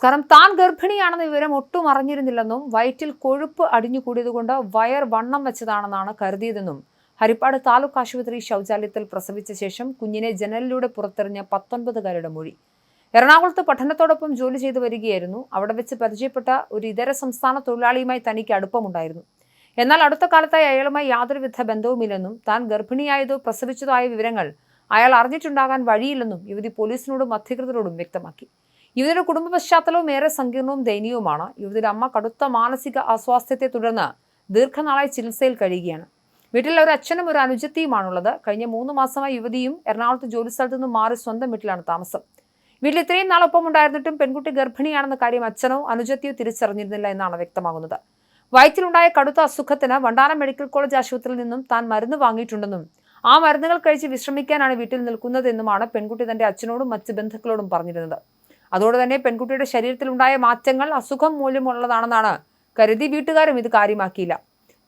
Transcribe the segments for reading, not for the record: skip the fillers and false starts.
നമസ്കാരം. താൻ ഗർഭിണിയാണെന്ന വിവരം ഒട്ടും അറിഞ്ഞിരുന്നില്ലെന്നും വയറ്റിൽ കൊഴുപ്പ് അടിഞ്ഞുകൂടിയതുകൊണ്ട് വയർ വണ്ണം വെച്ചതാണെന്നാണ് കരുതിയതെന്നും ഹരിപ്പാട് താലൂക്ക് ആശുപത്രി ശൗചാലയത്തിൽ പ്രസവിച്ച ശേഷം കുഞ്ഞിനെ ജനലിലൂടെ പുറത്തെറിഞ്ഞ 19-കാരിയുടെ മൊഴി. എറണാകുളത്ത് പഠനത്തോടൊപ്പം ജോലി ചെയ്തു വരികയായിരുന്നു. അവിടെ വെച്ച് പരിചയപ്പെട്ട ഒരു ഇതര സംസ്ഥാന തൊഴിലാളിയുമായി തനിക്ക് അടുപ്പമുണ്ടായിരുന്നു. എന്നാൽ അടുത്ത കാലത്തായി അയാളുമായി യാതൊരുവിധ ബന്ധവുമില്ലെന്നും താൻ ഗർഭിണിയായതോ പ്രസവിച്ചതോ ആയ വിവരങ്ങൾ അയാൾ അറിഞ്ഞിട്ടുണ്ടാകാൻ വഴിയില്ലെന്നും യുവതി പോലീസിനോടും അധികൃതരോടും വ്യക്തമാക്കി. യുവതിയുടെ കുടുംബ പശ്ചാത്തലവും ഏറെ സങ്കീർണവും ദയനീയവുമാണ്. യുവതിയുടെ അമ്മ കടുത്ത മാനസിക അസ്വാസ്ഥ്യത്തെ തുടർന്ന് ദീർഘനാളായി ചികിത്സയിൽ കഴിയുകയാണ്. വീട്ടിൽ ഒരു അച്ഛനും ഒരു അനുജത്തിയുമാണുള്ളത്. കഴിഞ്ഞ 3 മാസമായി യുവതിയും എറണാകുളത്ത് ജോലിസ്ഥലത്തു നിന്നും മാറി സ്വന്തം വീട്ടിലാണ് താമസം. വീട്ടിൽ ഇത്രയും നാളൊപ്പം ഉണ്ടായിരുന്നിട്ടും പെൺകുട്ടി ഗർഭിണിയാണെന്ന കാര്യം അച്ഛനോ അനുജത്തിയോ തിരിച്ചറിഞ്ഞിരുന്നില്ല എന്നാണ് വ്യക്തമാകുന്നത്. വയറ്റിലുണ്ടായ കടുത്ത അസുഖത്തിന് വണ്ടാനം മെഡിക്കൽ കോളേജ് ആശുപത്രിയിൽ നിന്നും താൻ മരുന്ന് വാങ്ങിയിട്ടുണ്ടെന്നും ആ മരുന്നുകൾ കഴിച്ച് വിശ്രമിക്കാനാണ് വീട്ടിൽ നിൽക്കുന്നതെന്നുമാണ് പെൺകുട്ടി തന്റെ അച്ഛനോടും മറ്റ് ബന്ധുക്കളോടും പറഞ്ഞിരുന്നത്. അതോടെ തന്നെ പെൺകുട്ടിയുടെ ശരീരത്തിലുണ്ടായ മാറ്റങ്ങൾ അസുഖം മൂലമുള്ളതാണെന്നാണ് കരുതി വീട്ടുകാരും ഇത് കാര്യമാക്കിയില്ല.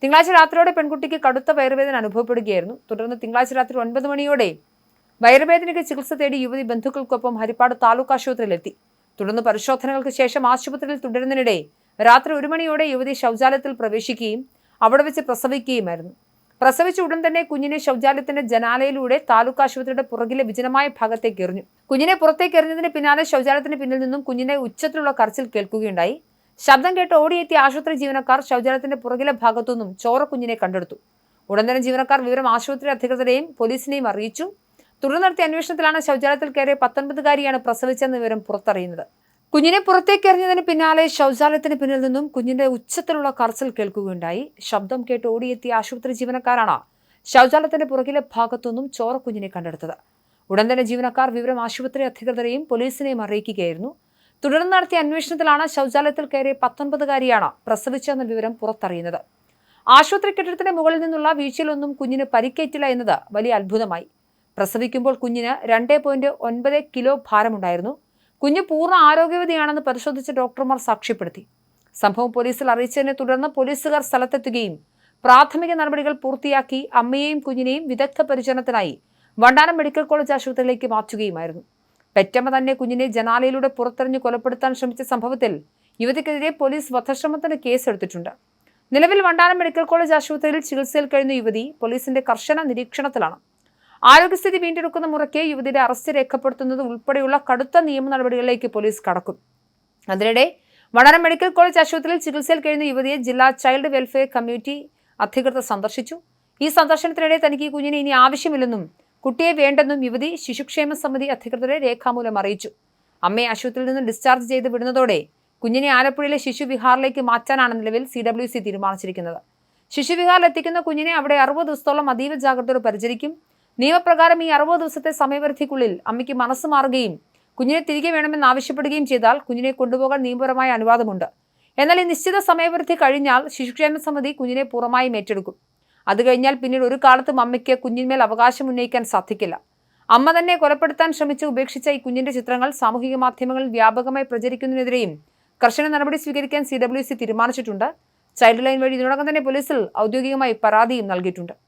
തിങ്കളാഴ്ച രാത്രിയോടെ പെൺകുട്ടിക്ക് കടുത്ത വയറുവേദന അനുഭവപ്പെടുകയായിരുന്നു. തുടർന്ന് തിങ്കളാഴ്ച രാത്രി 9 മണിയോടെ വയറുവേദനയ്ക്ക് ചികിത്സ തേടി യുവതി ബന്ധുക്കൾക്കൊപ്പം ഹരിപ്പാട് താലൂക്ക് ആശുപത്രിയിലെത്തി. തുടർന്ന് പരിശോധനകൾക്ക് ശേഷം ആശുപത്രിയിൽ തുടരുന്നതിനിടെ രാത്രി 1 മണിയോടെ യുവതി ശൗചാലയത്തിൽ പ്രവേശിക്കുകയും അവിടെ വെച്ച് പ്രസവിക്കുകയുമായിരുന്നു. പ്രസവിച്ച ഉടൻ തന്നെ കുഞ്ഞിനെ ശൗചാലയത്തിന്റെ ജനാലയിലൂടെ താലൂക്ക് ആശുപത്രിയുടെ പുറകിലെ വിജനമായ ഭാഗത്തേക്ക് എറിഞ്ഞു. കുഞ്ഞിനെ പുറത്തേക്ക് എറിഞ്ഞതിന് പിന്നാലെ ശൗചാലയത്തിന് പിന്നിൽ നിന്നും കുഞ്ഞിനെ ഉച്ചത്തിലുള്ള കരച്ചിൽ കേൾക്കുകയുണ്ടായി. ശബ്ദം കേട്ട് ഓടിയെത്തിയ ആശുപത്രി ജീവനക്കാർ ശൗചാലയത്തിന്റെ പുറകിലെ ഭാഗത്തുനിന്നും ചോര കുഞ്ഞിനെ കണ്ടെടുത്തു. ഉടൻ തന്നെ ജീവനക്കാർ വിവരം ആശുപത്രി അധികൃതരെയും പോലീസിനെയും അറിയിച്ചു. തുടർന്ന് നടത്തിയ അന്വേഷണത്തിലാണ് ശൗചാലയത്തിൽ കയറിയ 19-കാരിയാണ് പ്രസവിച്ചെന്ന വിവരം പുറത്തറിയുന്നത്. കുഞ്ഞിനെ പുറത്തേക്ക് എറിഞ്ഞതിന് പിന്നാലെ ശൗചാലയത്തിന് പിന്നിൽ നിന്നും കുഞ്ഞിന്റെ ഉച്ചത്തിലുള്ള കരച്ചിൽ കേൾക്കുകയുണ്ടായി. ശബ്ദം കേട്ട് ഓടിയെത്തിയ ആശുപത്രി ജീവനക്കാരാണ് ശൗചാലയത്തിന്റെ പുറകിലെ ഭാഗത്തുനിന്നും ചോര കുഞ്ഞിനെ കണ്ടെടുത്തത്. ഉടൻ തന്നെ ജീവനക്കാർ വിവരം ആശുപത്രി അധികൃതരെയും പോലീസിനെയും അറിയിക്കുകയായിരുന്നു. തുടർന്ന് നടത്തിയ അന്വേഷണത്തിലാണ് ശൗചാലയത്തിൽ കയറിയ 19-കാരിയാണ് പ്രസവിച്ചെന്ന വിവരം പുറത്തറിയുന്നത്. ആശുപത്രി കെട്ടിടത്തിന്റെ മുകളിൽ നിന്നുള്ള വീഴ്ചയിലൊന്നും കുഞ്ഞിന് പരിക്കേറ്റില്ല എന്നത് വലിയ അത്ഭുതമായി. പ്രസവിക്കുമ്പോൾ കുഞ്ഞിന് 2.9 കിലോ ഭാരമുണ്ടായിരുന്നു. കുഞ്ഞ് പൂർണ്ണ ആരോഗ്യവതിയാണെന്ന് പരിശോധിച്ച ഡോക്ടർമാർ സാക്ഷ്യപ്പെടുത്തി. സംഭവം പോലീസിൽ അറിയിച്ചതിനെ തുടർന്ന് പോലീസുകാർ സ്ഥലത്തെത്തുകയും പ്രാഥമിക നടപടികൾ പൂർത്തിയാക്കി അമ്മയെയും കുഞ്ഞിനെയും വിദഗ്ധ പരിചരണത്തിനായി വണ്ടാനം മെഡിക്കൽ കോളേജ് ആശുപത്രിയിലേക്ക് മാറ്റുകയുമായിരുന്നു. പെറ്റമ്മ തന്നെ കുഞ്ഞിനെ ജനാലയിലൂടെ പുറത്തെറിഞ്ഞ് കൊലപ്പെടുത്താൻ ശ്രമിച്ച സംഭവത്തിൽ യുവതിക്കെതിരെ പോലീസ് വധശ്രമത്തിന് കേസെടുത്തിട്ടുണ്ട്. നിലവിൽ വണ്ടാനം മെഡിക്കൽ കോളേജ് ആശുപത്രിയിൽ ചികിത്സയിൽ കഴിയുന്ന യുവതി പോലീസിന്റെ കർശന നിരീക്ഷണത്തിലാണ്. ആരോഗ്യസ്ഥിതി വീണ്ടെടുക്കുന്ന മുറയ്ക്ക് യുവതിയുടെ അറസ്റ്റ് രേഖപ്പെടുത്തുന്നത് ഉൾപ്പെടെയുള്ള കടുത്ത നിയമ നടപടികളിലേക്ക് പോലീസ് കടക്കും. അതിനിടെ വണ്ടാനം മെഡിക്കൽ കോളേജ് ആശുപത്രിയിൽ ചികിത്സയിൽ കഴിയുന്ന യുവതിയെ ജില്ലാ ചൈൽഡ് വെൽഫെയർ കമ്മിറ്റി അധികൃതർ സന്ദർശിച്ചു. ഈ സന്ദർശനത്തിനിടെ തനിക്ക് ഈ കുഞ്ഞിനെ ഇനി ആവശ്യമില്ലെന്നും കുട്ടിയെ വേണ്ടെന്നും യുവതി ശിശുക്ഷേമ സമിതി അധികൃതരെ രേഖാമൂലം അറിയിച്ചു. അമ്മയെ ആശുപത്രിയിൽ നിന്ന് ഡിസ്ചാർജ് ചെയ്ത് വിടുന്നതോടെ കുഞ്ഞിനെ ആലപ്പുഴയിലെ ശിശുവിഹാറിലേക്ക് മാറ്റാനാണ് നിലവിൽ CWC തീരുമാനിച്ചിരിക്കുന്നത്. ശിശുവിഹാറിൽ എത്തിക്കുന്ന കുഞ്ഞിനെ അവിടെ 60 ദിവസത്തോളം അതീവ ജാഗ്രതയോടെ പരിചരിക്കും. നിയമപ്രകാരം ഈ 60 ദിവസത്തെ സമയപരിധിക്കുള്ളിൽ അമ്മയ്ക്ക് മനസ്സ് മാറുകയും കുഞ്ഞിനെ തിരികെ വേണമെന്ന് ആവശ്യപ്പെടുകയും ചെയ്താൽ കുഞ്ഞിനെ കൊണ്ടുപോകാൻ നിയമപരമായ അനുവാദമുണ്ട്. എന്നാൽ ഈ നിശ്ചിത സമയപരിധി കഴിഞ്ഞാൽ ശിശുക്ഷേമ സമിതി കുഞ്ഞിനെ പൂർണ്ണമായും ഏറ്റെടുക്കും. അത് കഴിഞ്ഞാൽ പിന്നീട് ഒരു കാലത്തും അമ്മയ്ക്ക് കുഞ്ഞിന്മേൽ അവകാശം ഉന്നയിക്കാൻ സാധിക്കില്ല. അമ്മ തന്നെ കൊലപ്പെടുത്താൻ ശ്രമിച്ച് ഉപേക്ഷിച്ച ഈ കുഞ്ഞിന്റെ ചിത്രങ്ങൾ സാമൂഹിക മാധ്യമങ്ങളിൽ വ്യാപകമായി പ്രചരിക്കുന്നതിനെതിരെയും കർശന നടപടി സ്വീകരിക്കാൻ CWC തീരുമാനിച്ചിട്ടുണ്ട്. ചൈൽഡ് ലൈൻ വഴി ഇതിനോടകം തന്നെ പോലീസിൽ ഔദ്യോഗികമായി പരാതിയും നൽകിയിട്ടുണ്ട്.